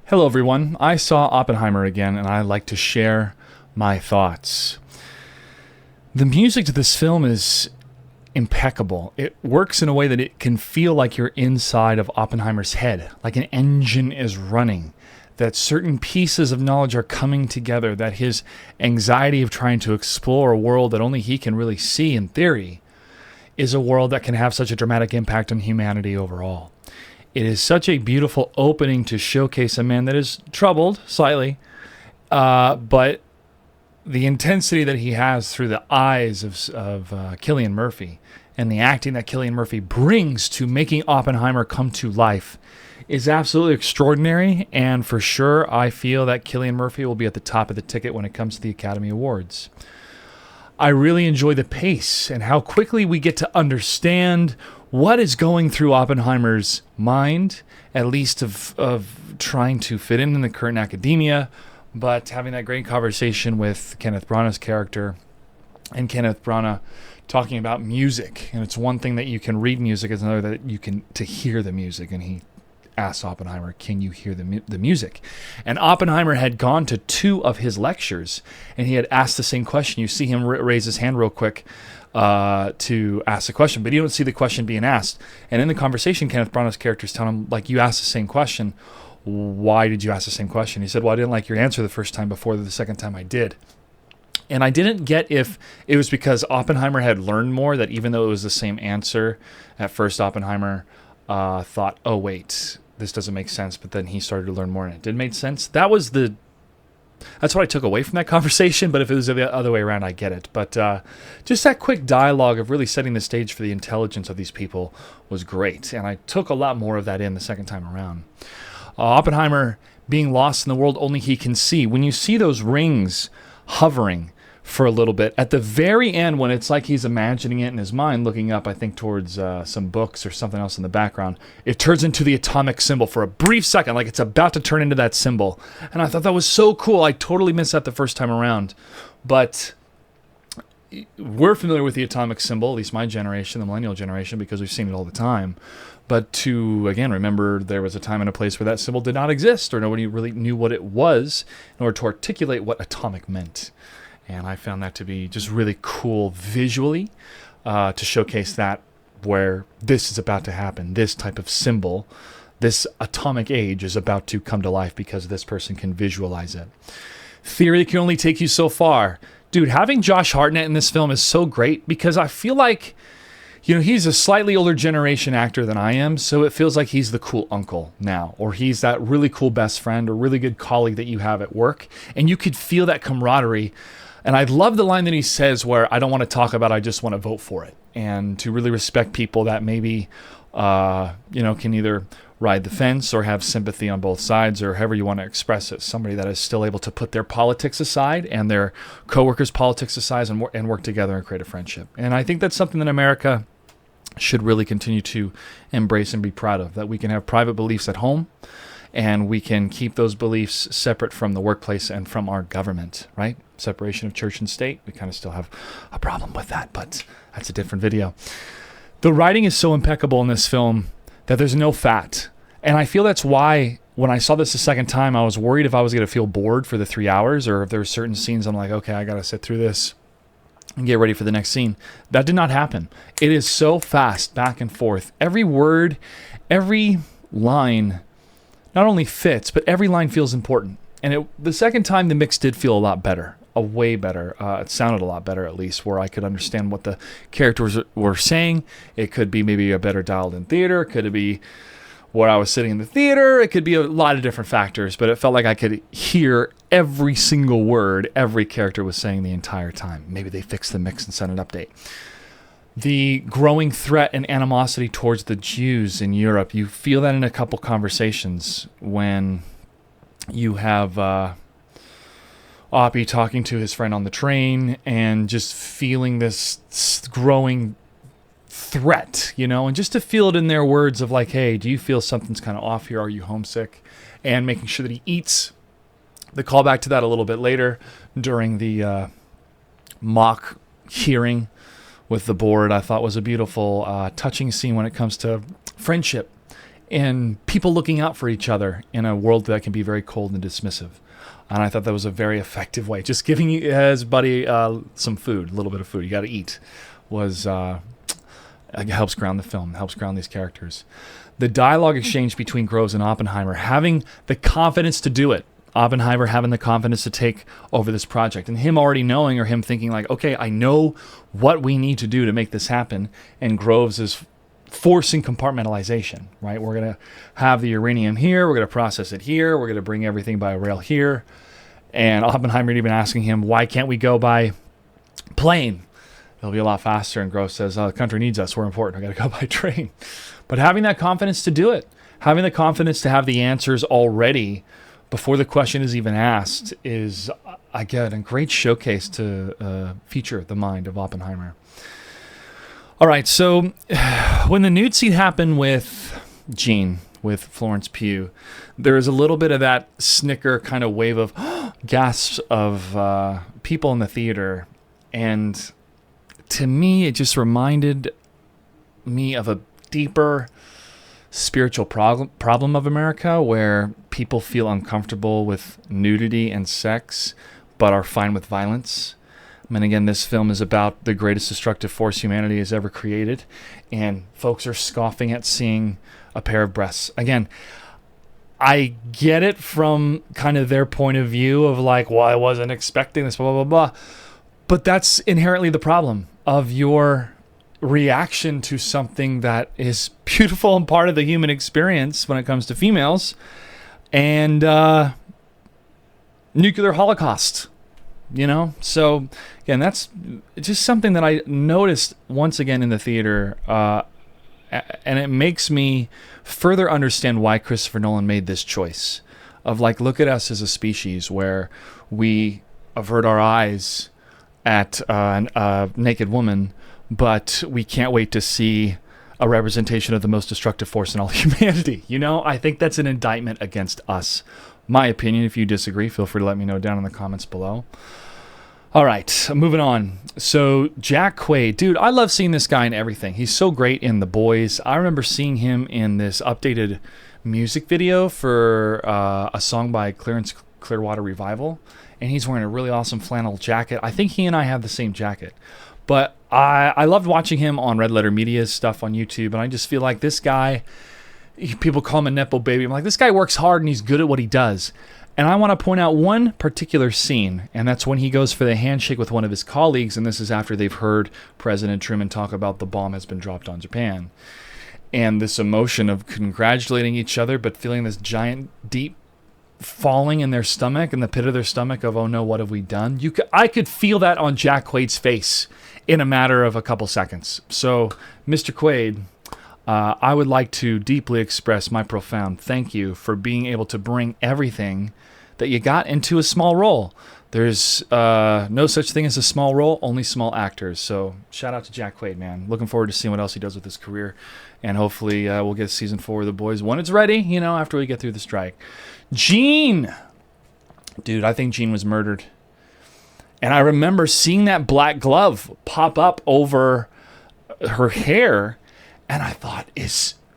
Hello, everyone. I saw Oppenheimer again, and I'd like to share my thoughts. The music to this film is impeccable. It works in a way that it can feel like you're inside of Oppenheimer's head, like an engine is running, that certain pieces of knowledge are coming together, that his anxiety of trying to explore a world that only he can really see in theory is a world that can have such a dramatic impact on humanity overall. It is such a beautiful opening to showcase a man that is troubled slightly, but the intensity that he has through the eyes of Cillian Murphy and the acting that Cillian Murphy brings to making Oppenheimer come to life is absolutely extraordinary. And for sure, I feel that Cillian Murphy will be at the top of the ticket when it comes to the Academy Awards. I really enjoy the pace and how quickly we get to understand what is going through Oppenheimer's mind, at least of trying to fit in the current academia, but having that great conversation with Kenneth Branagh's character, and Kenneth Branagh talking about music. And it's one thing that you can read music, it's another that you can to hear the music. And he asks Oppenheimer, can you hear the music? And Oppenheimer had gone to 2 of his lectures, and he had asked the same question. You see him raise his hand real quick to ask the question, but you don't see the question being asked. And in the conversation, Kenneth Branagh's character is telling him, like, you asked the same question. Why did you ask the same question? He said, well, I didn't like your answer the first time before the second time I did. And I didn't get if it was because Oppenheimer had learned more, that even though it was the same answer, at first Oppenheimer thought, oh, wait, this doesn't make sense. But then he started to learn more and it did make sense. That's what I took away from that conversation. But if it was the other way around, I get it. But just that quick dialogue of really setting the stage for the intelligence of these people was great. And I took a lot more of that in the second time around. Oppenheimer being lost in the world only he can see. When you see those rings hovering for a little bit, at the very end, when it's like he's imagining it in his mind, looking up, I think, towards some books or something else in the background, it turns into the atomic symbol for a brief second, like it's about to turn into that symbol. And I thought that was so cool. I totally missed that the first time around. But we're familiar with the atomic symbol, at least my generation, the millennial generation, because we've seen it all the time. But to, again, remember there was a time and a place where that symbol did not exist, or nobody really knew what it was in order to articulate what atomic meant. And I found that to be just really cool visually to showcase that, where this is about to happen. This type of symbol, this atomic age is about to come to life because this person can visualize it. Theory can only take you so far. Dude, having Josh Hartnett in this film is so great because I feel like, he's a slightly older generation actor than I am, so it feels like he's the cool uncle now, or he's that really cool best friend or really good colleague that you have at work, and you could feel that camaraderie. And I love the line that he says where, I don't want to talk about it, I just want to vote for it. And to really respect people that maybe, can either ride the fence or have sympathy on both sides, or however you want to express it. Somebody that is still able to put their politics aside and their coworkers' politics aside and work together and create a friendship. And I think that's something that America should really continue to embrace and be proud of, that we can have private beliefs at home and we can keep those beliefs separate from the workplace and from our government, right? Separation of church and state. We kind of still have a problem with that, but that's a different video. The writing is so impeccable in this film that there's no fat. And I feel that's why when I saw this the second time, I was worried if I was going to feel bored for the 3 hours, or if there were certain scenes I'm like, okay, I got to sit through this and get ready for the next scene. That did not happen. It is so fast, back and forth. Every word, every line not only fits, but every line feels important. And the second time, the mix did feel a lot better, way better. It sounded a lot better, at least, where I could understand what the characters were saying. It could be maybe a better dialed in theater. It could be where I was sitting in the theater. It could be a lot of different factors, but it felt like I could hear every single word every character was saying the entire time. Maybe they fixed the mix and sent an update. The growing threat and animosity towards the Jews in Europe, you feel that in a couple conversations when you have Oppie talking to his friend on the train and just feeling this growing threat, and just to feel it in their words of like, hey, do you feel something's kind of off here? Are you homesick? And making sure that he eats. The callback to that a little bit later during the mock hearing with the board, I thought was a beautiful, touching scene when it comes to friendship and people looking out for each other in a world that can be very cold and dismissive. And I thought that was a very effective way. Just giving his buddy some food, a little bit of food, you got to eat, was helps ground the film, helps ground these characters. The dialogue exchange between Groves and Oppenheimer, having the confidence to do it. Oppenheimer having the confidence to take over this project, and him already knowing, or him thinking like, okay, I know what we need to do to make this happen. And Groves is forcing compartmentalization, right? We're going to have the uranium here. We're going to process it here. We're going to bring everything by rail here. And Oppenheimer even asking him, why can't we go by plane? It'll be a lot faster. And Groves says, the country needs us. We're important. We got to go by train. But having that confidence to do it, having the confidence to have the answers already before the question is even asked is, again, a great showcase to feature the mind of Oppenheimer. All right, so when the nude scene happened with Jean, with Florence Pugh, there is a little bit of that snicker kind of wave of gasps of people in the theater. And to me, it just reminded me of a deeper spiritual problem of America, where people feel uncomfortable with nudity and sex, but are fine with violence. I mean, again, this film is about the greatest destructive force humanity has ever created, and folks are scoffing at seeing a pair of breasts. Again, I get it from kind of their point of view of like, well, I wasn't expecting this, blah, blah, blah, blah. But that's inherently the problem of your reaction to something that is beautiful and part of the human experience when it comes to females, and nuclear holocaust, you know? So again, that's just something that I noticed once again in the theater, and it makes me further understand why Christopher Nolan made this choice of like, look at us as a species where we avert our eyes at a naked woman, but we can't wait to see a representation of the most destructive force in all humanity. You know, I think that's an indictment against us. My opinion. If you disagree, feel free to let me know down in the comments below. All right, moving on. So Jack Quaid, dude, I love seeing this guy in everything. He's so great in The Boys. I remember seeing him in this updated music video for a song by Creedence Clearwater Revival, and he's wearing a really awesome flannel jacket. I think he and I have the same jacket. But I loved watching him on Red Letter Media's stuff on YouTube, and I just feel like this guy, people call him a Nepo baby. I'm like, this guy works hard and he's good at what he does. And I want to point out one particular scene, and that's when he goes for the handshake with one of his colleagues, and this is after they've heard President Truman talk about the bomb has been dropped on Japan. And this emotion of congratulating each other, but feeling this giant, deep falling in their stomach, in the pit of their stomach of, oh no, what have we done? I could feel that on Jack Quaid's face in a matter of a couple seconds. So, Mr. Quaid, I would like to deeply express my profound thank you for being able to bring everything that you got into a small role. There's no such thing as a small role, only small actors. So shout out to Jack Quaid, man. Looking forward to seeing what else he does with his career. And hopefully we'll get season 4 of The Boys when it's ready, you know, after we get through the strike. Jean! Dude, I think Jean was murdered. And I remember seeing that black glove pop up over her hair. And I thought,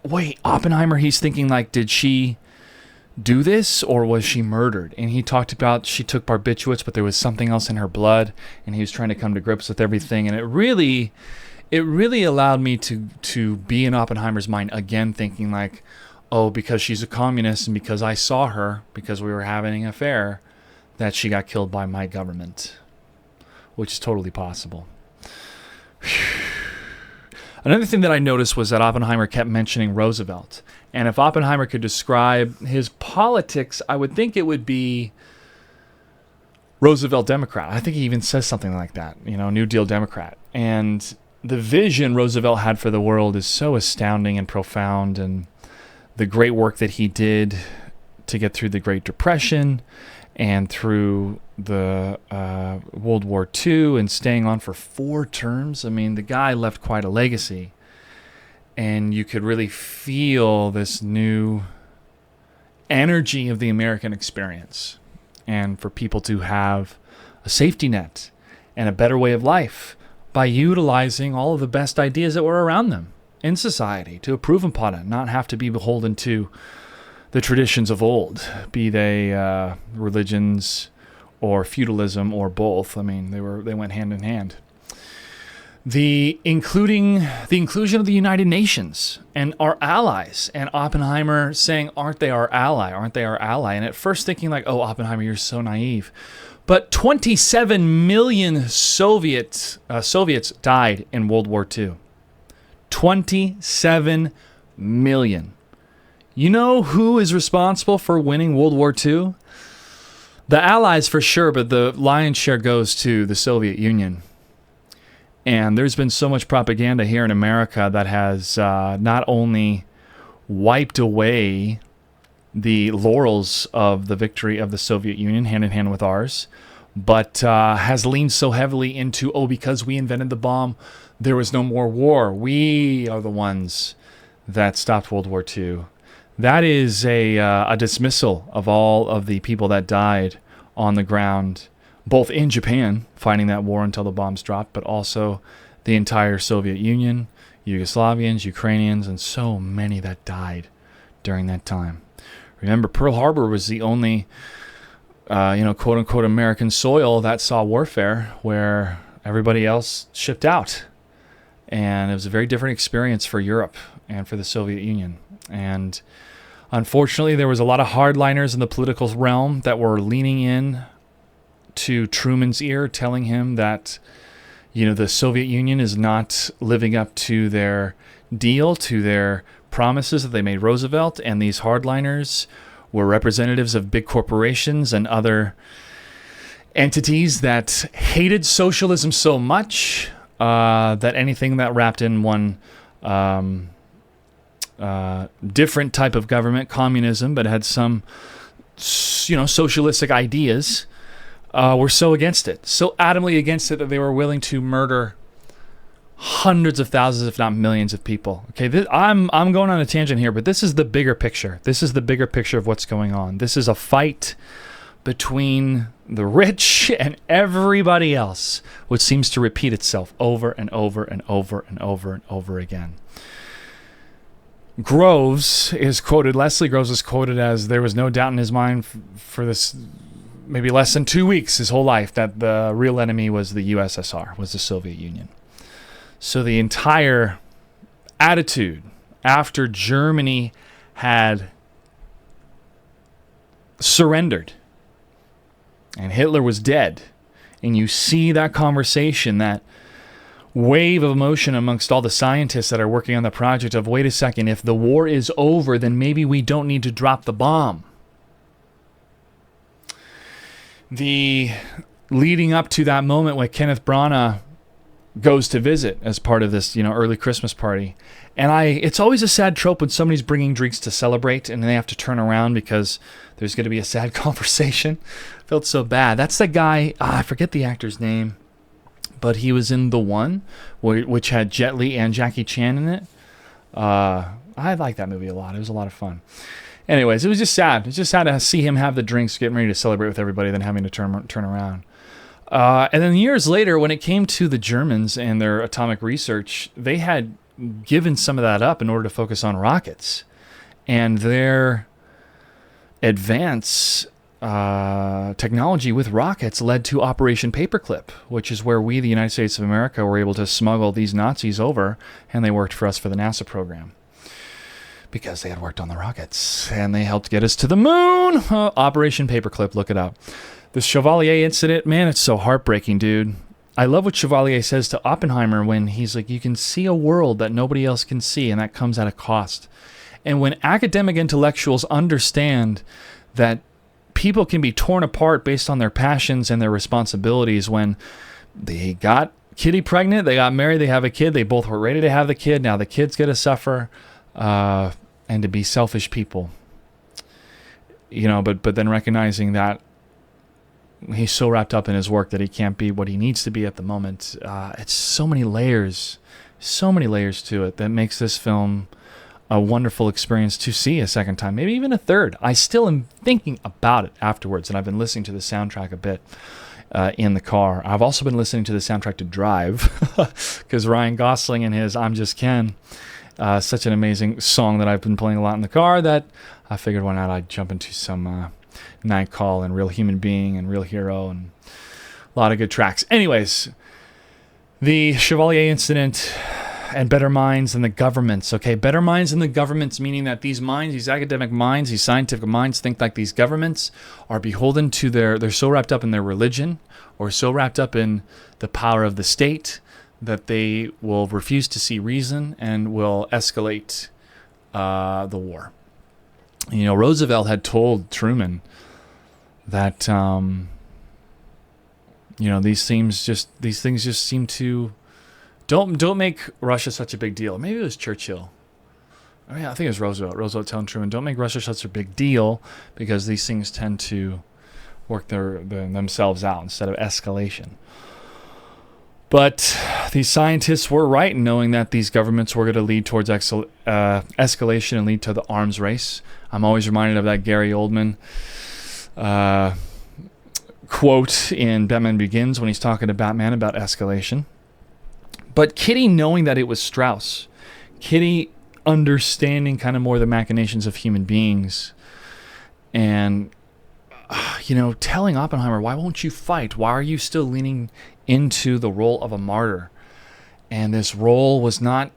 wait, Oppenheimer, he's thinking like, did she do this or was she murdered? And he talked about she took barbiturates, but there was something else in her blood, and he was trying to come to grips with everything. And it really allowed me to be in Oppenheimer's mind again, thinking like, oh, because she's a communist and because I saw her, because we were having an affair, that she got killed by my government, which is totally possible. Another thing that I noticed was that Oppenheimer kept mentioning Roosevelt. And if Oppenheimer could describe his politics, I would think it would be Roosevelt Democrat. I think he even says something like that, you know, New Deal Democrat. And the vision Roosevelt had for the world is so astounding and profound, and the great work that he did to get through the Great Depression and through the World War II and staying on for 4 terms. I mean, the guy left quite a legacy. And you could really feel this new energy of the American experience. And for people to have a safety net and a better way of life by utilizing all of the best ideas that were around them. in society, to improve upon it, not have to be beholden to the traditions of old, be they religions or feudalism or both. I mean, they went hand in hand. The inclusion of the United Nations and our allies, and Oppenheimer saying, "Aren't they our ally? Aren't they our ally?" And at first thinking like, "Oh, Oppenheimer, you're so naive." But 27 million Soviets died in World War II. 27 million. You know who is responsible for winning World War II? The Allies for sure, but the lion's share goes to the Soviet Union. And there's been so much propaganda here in America that has not only wiped away the laurels of the victory of the Soviet Union hand in hand with ours, but has leaned so heavily into, because we invented the bomb, there was no more war. We are the ones that stopped World War II. That is a dismissal of all of the people that died on the ground, both in Japan, fighting that war until the bombs dropped, but also the entire Soviet Union, Yugoslavians, Ukrainians, and so many that died during that time. Remember, Pearl Harbor was the only, quote-unquote American soil that saw warfare, where everybody else shipped out. And it was a very different experience for Europe and for the Soviet Union. And unfortunately, there was a lot of hardliners in the political realm that were leaning in to Truman's ear, telling him that, the Soviet Union is not living up to their deal, to their promises that they made Roosevelt, and these hardliners were representatives of big corporations and other entities that hated socialism so much that anything that wrapped in one different type of government, communism, but had some, socialistic ideas, were so against it, so adamantly against it, that they were willing to murder hundreds of thousands, if not millions of people. Okay, I'm going on a tangent here, but this is the bigger picture. This is the bigger picture of what's going on. This is a fight between the rich and everybody else, which seems to repeat itself over and over and over and over and over again. Leslie Groves is quoted as, there was no doubt in his mind for this maybe less than 2 weeks, his whole life, that the real enemy was the USSR, was the Soviet Union. So the entire attitude after Germany had surrendered and Hitler was dead, and you see that conversation, that wave of emotion amongst all the scientists that are working on the project of, wait a second, if the war is over, then maybe we don't need to drop the bomb. The leading up to that moment when Kenneth Branagh goes to visit as part of this, early Christmas party. And it's always a sad trope when somebody's bringing drinks to celebrate and they have to turn around because there's going to be a sad conversation. Felt so bad. That's the guy, I forget the actor's name, but he was in The One, which had Jet Li and Jackie Chan in it. I like that movie a lot. It was a lot of fun. Anyways, it was just sad. It's just sad to see him have the drinks, getting ready to celebrate with everybody, then having to turn around. And then years later, when it came to the Germans and their atomic research, they had given some of that up in order to focus on rockets. And their advance technology with rockets led to Operation Paperclip, which is where we, the United States of America, were able to smuggle these Nazis over, and they worked for us for the NASA program. Because they had worked on the rockets, and they helped get us to the moon. Operation Paperclip, look it up. The Chevalier incident, man, it's so heartbreaking, dude. I love what Chevalier says to Oppenheimer when he's like, you can see a world that nobody else can see, and that comes at a cost. And when academic intellectuals understand that people can be torn apart based on their passions and their responsibilities, when they got Kitty pregnant, they got married, they have a kid, they both were ready to have the kid, now the kid's going to suffer, and to be selfish people. But then recognizing that he's so wrapped up in his work that he can't be what he needs to be at the moment. It's so many layers to it that makes this film a wonderful experience to see a second time, maybe even a third. I still am thinking about it afterwards, and I've been listening to the soundtrack a bit in the car. I've also been listening to the soundtrack to Drive, because Ryan Gosling and his I'm Just Ken Such an amazing song that I've been playing a lot in the car that I figured why not I'd jump into some Night Call and Real Human Being and Real Hero and a lot of good tracks. Anyways, the Chevalier incident and better minds than the governments. Okay, better minds than the governments, meaning that these minds, these academic minds, these scientific minds think like these governments are beholden to they're so wrapped up in their religion or so wrapped up in the power of the state that they will refuse to see reason and will escalate the war. You know, Roosevelt had told Truman that these things just seem to don't make Russia such a big deal. Maybe it was Churchill. I think it was Roosevelt. Roosevelt telling Truman, don't make Russia such a big deal because these things tend to work themselves out instead of escalation. But these scientists were right in knowing that these governments were going to lead towards escalation and lead to the arms race. I'm always reminded of that Gary Oldman quote in Batman Begins when he's talking to Batman about escalation. But Kitty knowing that it was Strauss, Kitty understanding kind of more the machinations of human beings, and telling Oppenheimer, why won't you fight? Why are you still leaning into the role of a martyr? And this role was not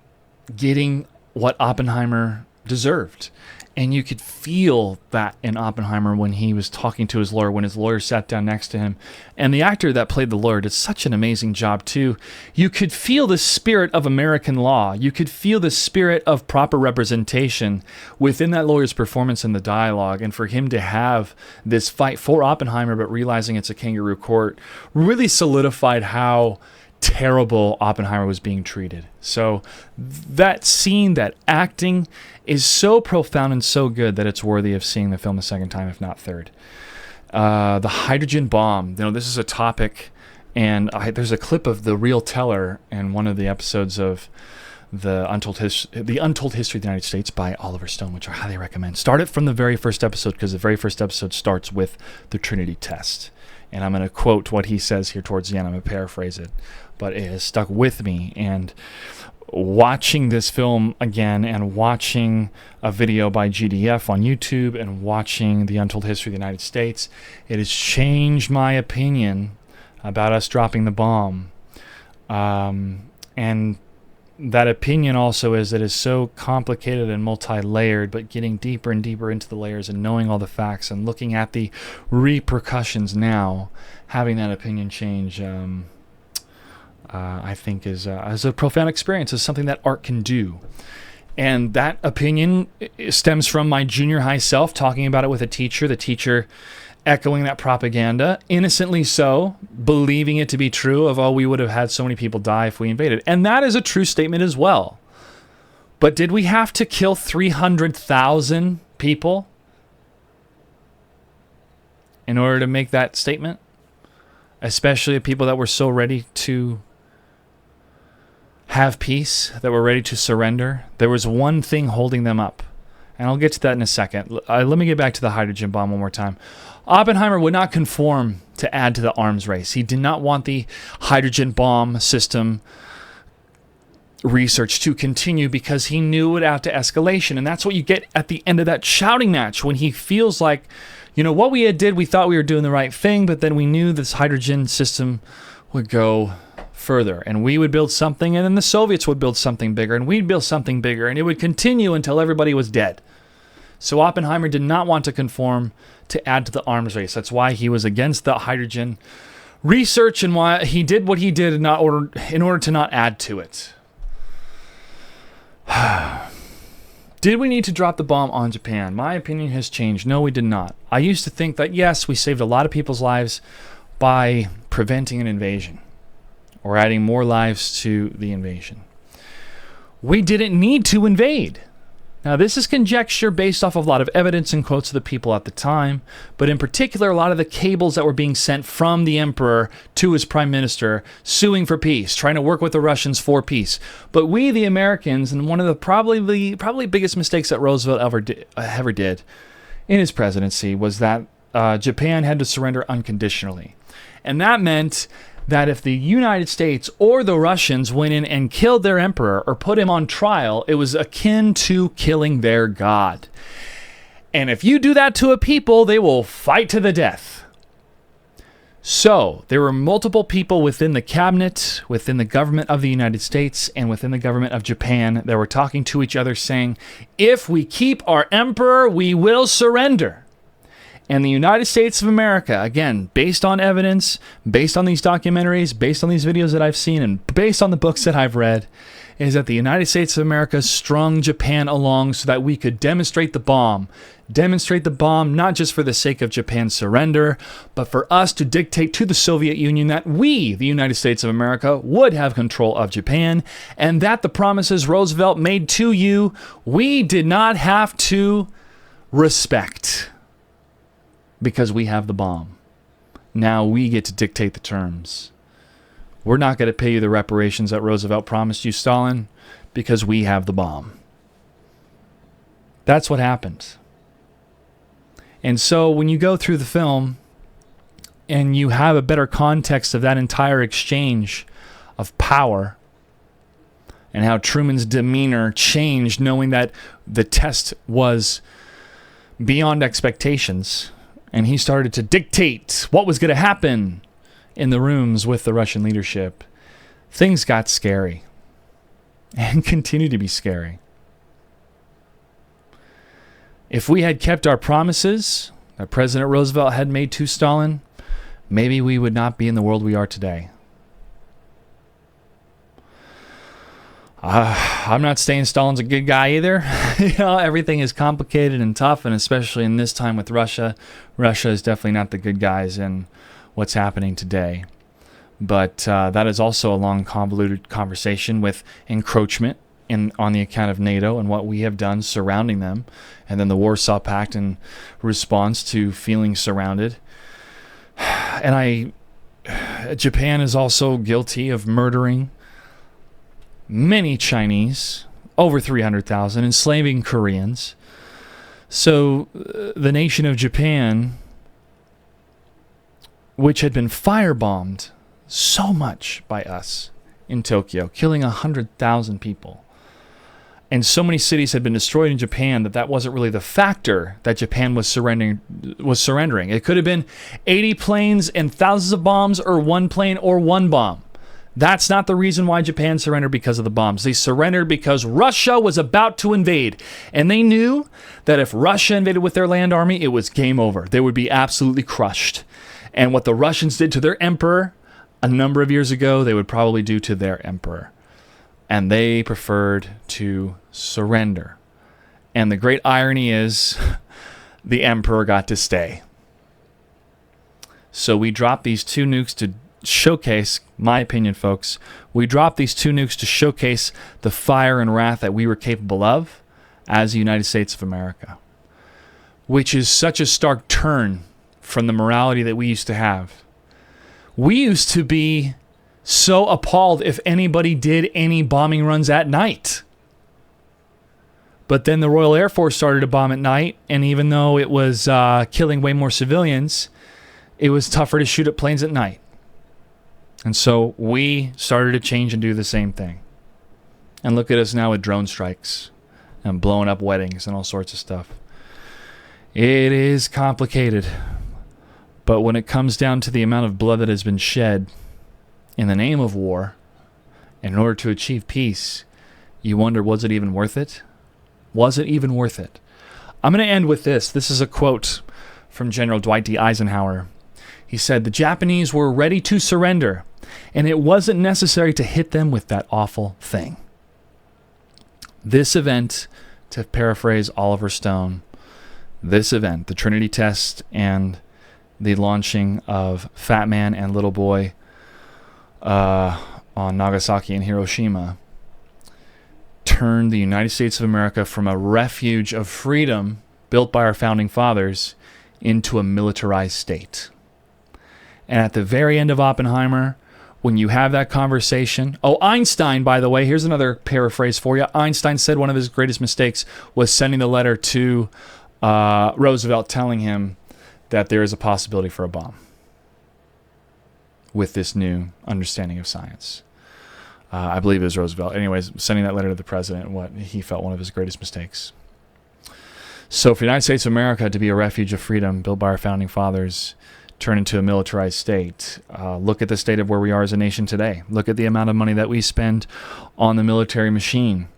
getting what Oppenheimer deserved. And you could feel that in Oppenheimer when he was talking to his lawyer, when his lawyer sat down next to him. And the actor that played the lawyer did such an amazing job, too. You could feel the spirit of American law. You could feel the spirit of proper representation within that lawyer's performance in the dialogue. And for him to have this fight for Oppenheimer, but realizing it's a kangaroo court, really solidified how terrible Oppenheimer was being treated. So that scene, that acting is so profound and so good that it's worthy of seeing the film a second time, if not third. The hydrogen bomb. This is a topic, and there's a clip of the real teller in one of the episodes of the Untold History of the United States by Oliver Stone, which I highly recommend. Start it from the very first episode, because the very first episode starts with the Trinity test. And I'm going to quote what he says here towards the end. I'm going to paraphrase it, but it has stuck with me. And watching this film again and watching a video by GDF on YouTube and watching the Untold History of the United States, it has changed my opinion about us dropping the bomb. And that opinion also is that it's so complicated and multi-layered, but getting deeper and deeper into the layers and knowing all the facts and looking at the repercussions now, having that opinion change, I think is a profound experience, is something that art can do. And that opinion stems from my junior high self talking about it with a teacher, the teacher echoing that propaganda, innocently so, believing it to be true of, we would have had so many people die if we invaded. And that is a true statement as well. But did we have to kill 300,000 people in order to make that statement? Especially people that were so ready to have peace, that were ready to surrender. There was one thing holding them up. And I'll get to that in a second. Let me get back to the hydrogen bomb one more time. Oppenheimer would not conform to add to the arms race. He did not want the hydrogen bomb system research to continue because he knew it would add to escalation. And that's what you get at the end of that shouting match, when he feels like, what we did, we thought we were doing the right thing, but then we knew this hydrogen system would go further, and we would build something, and then the Soviets would build something bigger, and we'd build something bigger, and it would continue until everybody was dead. So Oppenheimer did not want to conform to add to the arms race. That's why he was against the hydrogen research and why he did what he did in order to not add to it. Did we need to drop the bomb on Japan? My opinion has changed. No, we did not. I used to think that, yes, we saved a lot of people's lives by preventing an invasion or adding more lives to the invasion. We didn't need to invade. Now, this is conjecture based off of a lot of evidence and quotes of the people at the time, but in particular, a lot of the cables that were being sent from the emperor to his prime minister, suing for peace, trying to work with the Russians for peace. But we, the Americans, and one of the probably biggest mistakes that Roosevelt ever did in his presidency was that Japan had to surrender unconditionally. And that meant that if the United States or the Russians went in and killed their emperor or put him on trial, it was akin to killing their god. And if you do that to a people, they will fight to the death. So there were multiple people within the cabinet, within the government of the United States, and within the government of Japan that were talking to each other saying, if we keep our emperor, we will surrender. And the United States of America, again, based on evidence, based on these documentaries, based on these videos that I've seen, and based on the books that I've read, is that the United States of America strung Japan along so that we could demonstrate the bomb. Demonstrate the bomb not just for the sake of Japan's surrender, but for us to dictate to the Soviet Union that we, the United States of America, would have control of Japan, and that the promises Roosevelt made to you, we did not have to respect. Because we have the bomb. Now we get to dictate the terms. We're not going to pay you the reparations that Roosevelt promised you, Stalin, because we have the bomb. That's what happened. And so when you go through the film and you have a better context of that entire exchange of power and how Truman's demeanor changed knowing that the test was beyond expectations, and he started to dictate what was going to happen in the rooms with the Russian leadership, things got scary and continue to be scary. If we had kept our promises that President Roosevelt had made to Stalin, maybe we would not be in the world we are today. I'm not saying Stalin's a good guy either. Everything is complicated and tough, and especially in this time with Russia. Russia is definitely not the good guys in what's happening today. But that is also a long, convoluted conversation with encroachment on the account of NATO and what we have done surrounding them, and then the Warsaw Pact in response to feeling surrounded. And Japan is also guilty of murdering many Chinese, over 300,000, enslaving Koreans. So the nation of Japan, which had been firebombed so much by us in Tokyo, killing 100,000 people, and so many cities had been destroyed in Japan that wasn't really the factor that Japan was surrendering. It could have been 80 planes and thousands of bombs, or one plane or one bomb. That's not the reason why Japan surrendered, because of the bombs. They surrendered because Russia was about to invade. And they knew that if Russia invaded with their land army, it was game over. They would be absolutely crushed. And what the Russians did to their emperor a number of years ago, they would probably do to their emperor. And they preferred to surrender. And the great irony is the emperor got to stay. So we dropped these two nukes to showcase, my opinion, folks, we dropped these two nukes to showcase the fire and wrath that we were capable of as the United States of America, which is such a stark turn from the morality that we used to have. We used to be so appalled if anybody did any bombing runs at night. But then the Royal Air Force started to bomb at night, and even though it was killing way more civilians, it was tougher to shoot at planes at night. And so we started to change and do the same thing. And look at us now with drone strikes and blowing up weddings and all sorts of stuff. It is complicated. But when it comes down to the amount of blood that has been shed in the name of war, in order to achieve peace, you wonder, was it even worth it? Was it even worth it? I'm going to end with this. This is a quote from General Dwight D. Eisenhower. He said, "The Japanese were ready to surrender, and it wasn't necessary to hit them with that awful thing." This event, to paraphrase Oliver Stone, this event, the Trinity test and the launching of Fat Man and Little Boy on Nagasaki and Hiroshima, turned the United States of America from a refuge of freedom built by our founding fathers into a militarized state. And at the very end of Oppenheimer, when you have that conversation... Oh, Einstein, by the way, here's another paraphrase for you. Einstein said one of his greatest mistakes was sending the letter to Roosevelt telling him that there is a possibility for a bomb. with this new understanding of science. I believe it was Roosevelt. Anyways, sending that letter to the president, what he felt one of his greatest mistakes. So for the United States of America to be a refuge of freedom built by our founding fathers turn into a militarized state, look at the state of where we are as a nation today. Look at the amount of money that we spend on the military machine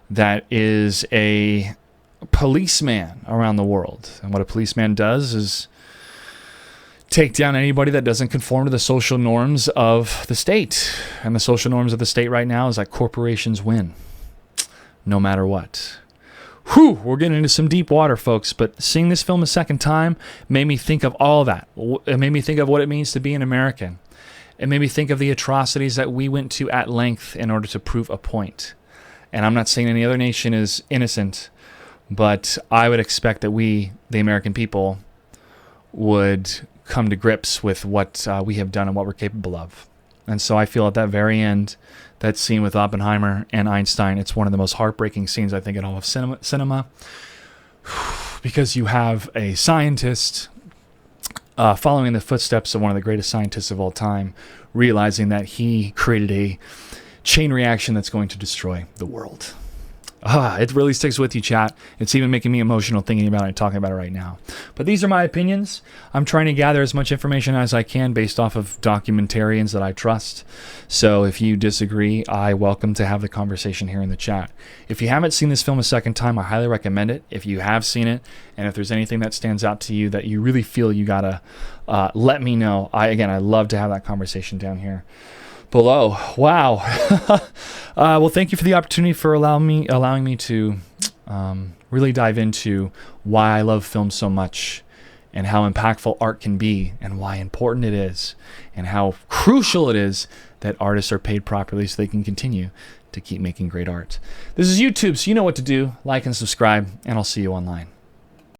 that is a policeman around the world. And what a policeman does is take down anybody that doesn't conform to the social norms of the state. And the social norms of the state right now is that corporations win, no matter what. Whew, we're getting into some deep water, folks, but seeing this film a second time made me think of all that. It made me think of what it means to be an American. It made me think of the atrocities that we went to at length in order to prove a point. And I'm not saying any other nation is innocent, but I would expect that we, the American people, would come to grips with what we have done and what we're capable of. And so I feel at that very end, that scene with Oppenheimer and Einstein, it's one of the most heartbreaking scenes, I think, in all of cinema. Because you have a scientist following in the footsteps of one of the greatest scientists of all time, realizing that he created a chain reaction that's going to destroy the world. It really sticks with you, chat. It's even making me emotional thinking about it and talking about it right now. But these are my opinions. I'm trying to gather as much information as I can based off of documentarians that I trust. So if you disagree, I welcome to have the conversation here in the chat. If you haven't seen this film a second time, I highly recommend it. If you have seen it, and if there's anything that stands out to you that you really feel you gotta let me know. I love to have that conversation down here below. Wow. Well, thank you for the opportunity for allowing me to really dive into why I love film so much and how impactful art can be and why important it is and how crucial it is that artists are paid properly so they can continue to keep making great art. This is YouTube, so you know what to do. Like and subscribe, and I'll see you online.